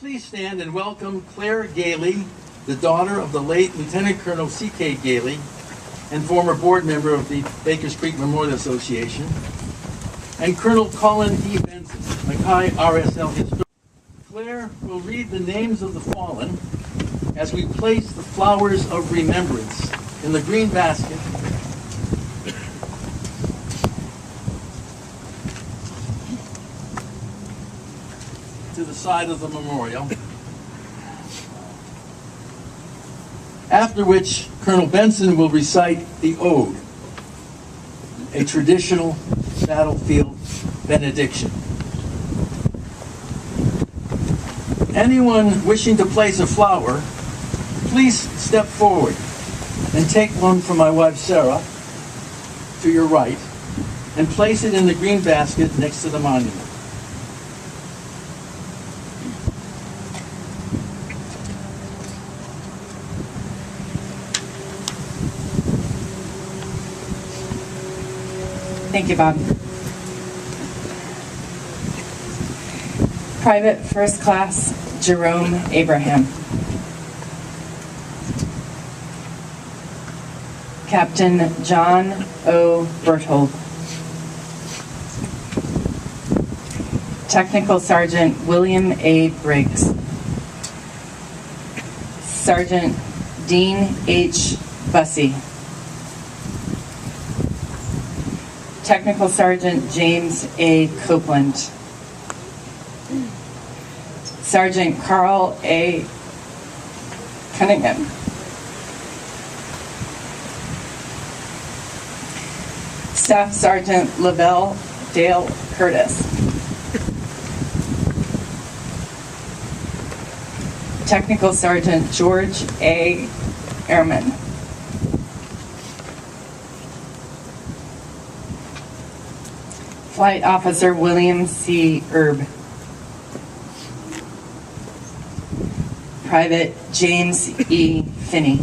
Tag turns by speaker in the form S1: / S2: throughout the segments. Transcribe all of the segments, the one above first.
S1: please stand and welcome Claire Gailey, the daughter of the late Lieutenant Colonel C.K. Gailey and former board member of the Bakers Creek Memorial Association, and Colonel Colin E. Benson, Mackay RSL historian. Claire will read the names of the fallen as we place the flowers of remembrance in the green basket to the side of the memorial. After which, Colonel Benson will recite the ode, a traditional battlefield benediction. Anyone wishing to place a flower, please step forward and take one from my wife Sarah to your right and place it in the green basket next to the monument.
S2: Thank you, Bob. Private First Class Jerome Abraham. Captain John O. Berthold. Technical Sergeant William A. Briggs. Sergeant Dean H. Bussey. Technical Sergeant James A. Copeland. Sergeant Carl A. Cunningham. Staff Sergeant Lavelle Dale Curtis. Technical Sergeant George A. Ehrman. Flight Officer William C. Erb. Private James E. Finney.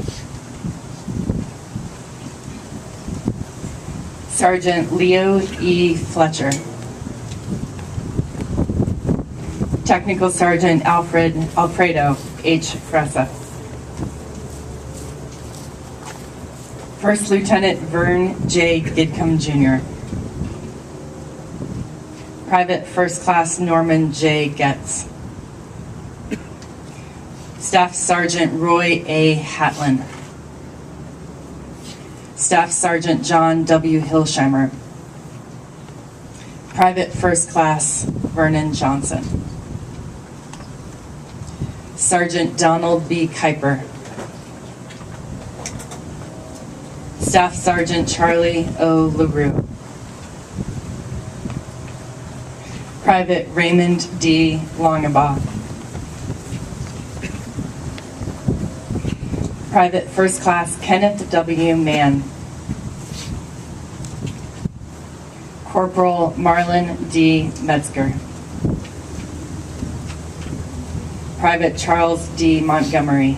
S2: Sergeant Leo E. Fletcher. Technical Sergeant Alfredo H. Fressa. First Lieutenant Vern J. Gidcombe Jr. Private First Class Norman J. Getz. Staff Sergeant Roy A. Hatlin. Staff Sergeant John W. Hilsheimer. Private First Class Vernon Johnson. Sergeant Donald B. Kuiper. Staff Sergeant Charlie O. LaRue. Private Raymond D. Longabaugh. Private First Class Kenneth W. Mann. Corporal Marlon D. Metzger. Private Charles D. Montgomery.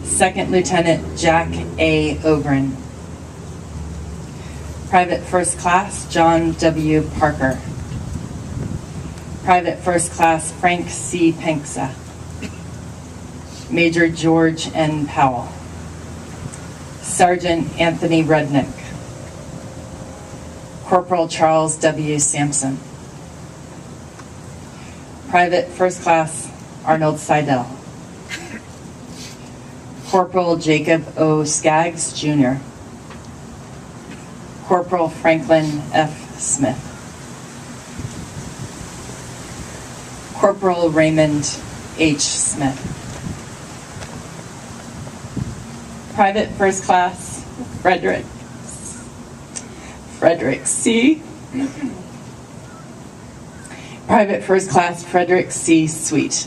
S2: Second Lieutenant Jack A. Ogren. Private First Class John W. Parker. Private First Class Frank C. Penksa. Major George N. Powell. Sergeant Anthony Rudnick. Corporal Charles W. Sampson. Private First Class Arnold Seidel. Corporal Jacob O. Skaggs, Jr. Corporal Franklin F. Smith. Corporal Raymond H. Smith. Private First Class Frederick C. Private First Class Frederick C. Sweet.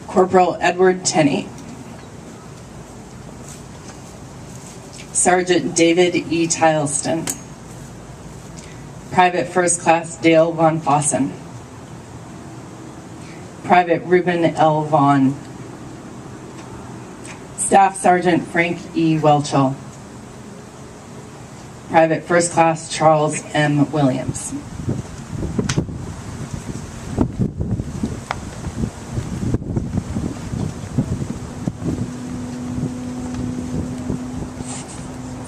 S2: Corporal Edward Tenney. Sergeant David E. Tileston. Private First Class Dale Von Fossen. Private Reuben L. Vaughn. Staff Sergeant Frank E. Welchel. Private First Class Charles M. Williams.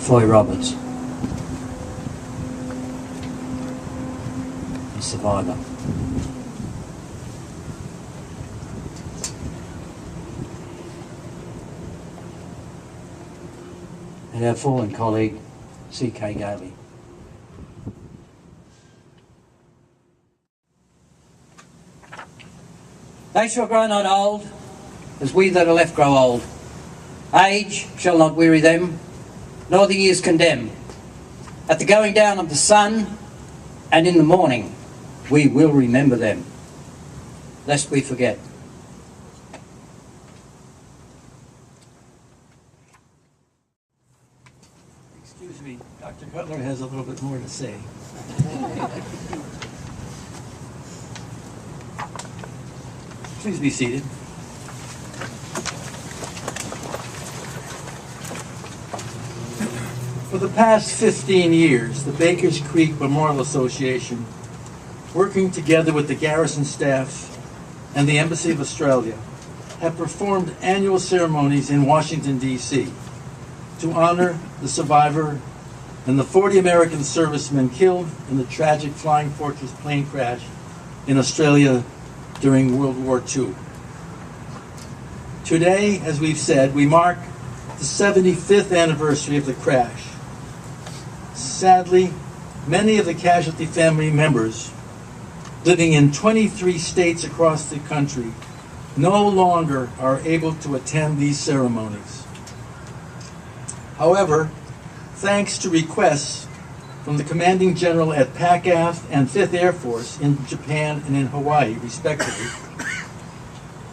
S3: Floyd Roberts, a survivor. And our fallen colleague, C.K. Gailey. They shall grow not old, as we that are left grow old. Age shall not weary them, nor the years condemn. At the going down of the sun, and in the morning, we will remember them, lest we forget.
S1: Excuse me, Dr. Cutler has a little bit more to say. Please be seated. For the past 15 years, the Bakers Creek Memorial Association, working together with the garrison staff and the Embassy of Australia, have performed annual ceremonies in Washington, D.C. to honor the survivor and the 40 American servicemen killed in the tragic Flying Fortress plane crash in Australia during World War II. Today, as we've said, we mark the 75th anniversary of the crash. Sadly, many of the casualty family members living in 23 states across the country no longer are able to attend these ceremonies. However, thanks to requests from the Commanding General at PACAF and 5th Air Force in Japan and in Hawaii, respectively,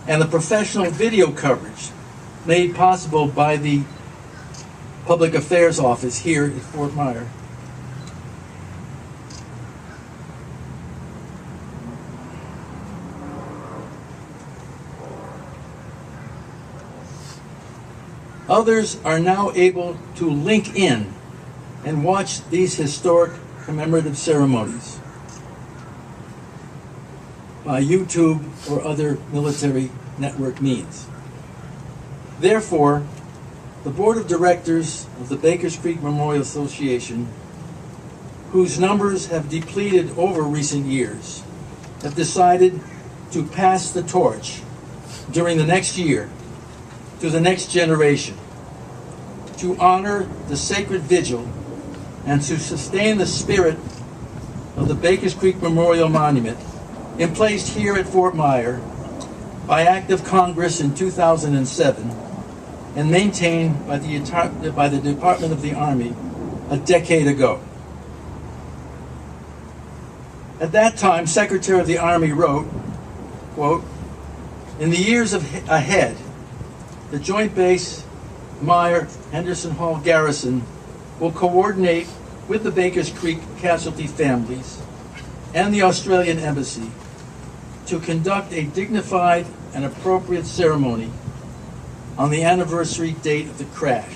S1: and the professional video coverage made possible by the Public Affairs Office here at Fort Myer, others are now able to link in and watch these historic commemorative ceremonies by YouTube or other military network means. Therefore, the Board of Directors of the Bakers Creek Memorial Association, whose numbers have depleted over recent years, have decided to pass the torch during the next year to the next generation, to honor the sacred vigil and to sustain the spirit of the Bakers Creek Memorial Monument emplaced here at Fort Myer by Act of Congress in 2007 and maintained by the Department of the Army a decade ago. At that time, Secretary of the Army wrote, quote, "In the years ahead, the Joint Base Myer Henderson Hall Garrison will coordinate with the Bakers Creek casualty families and the Australian Embassy to conduct a dignified and appropriate ceremony on the anniversary date of the crash.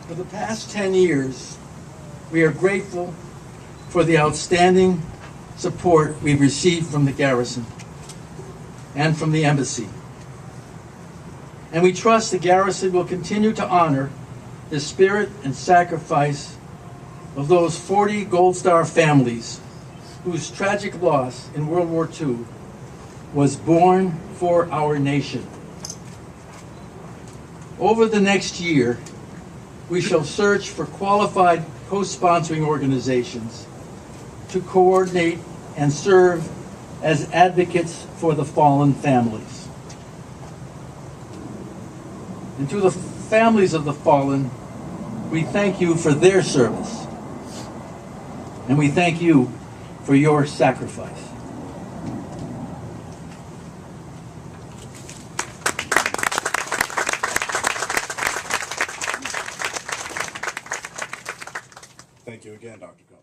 S1: For the past 10 years, we are grateful for the outstanding support we've received from the garrison and from the embassy. And we trust the garrison will continue to honor the spirit and sacrifice of those 40 Gold Star families whose tragic loss in World War II was born for our nation. Over the next year, we shall search for qualified co-sponsoring organizations to coordinate and serve as advocates for the fallen families. And to the families of the fallen, we thank you for their service. And we thank you for your sacrifice.
S4: Thank you again, Dr. Cole.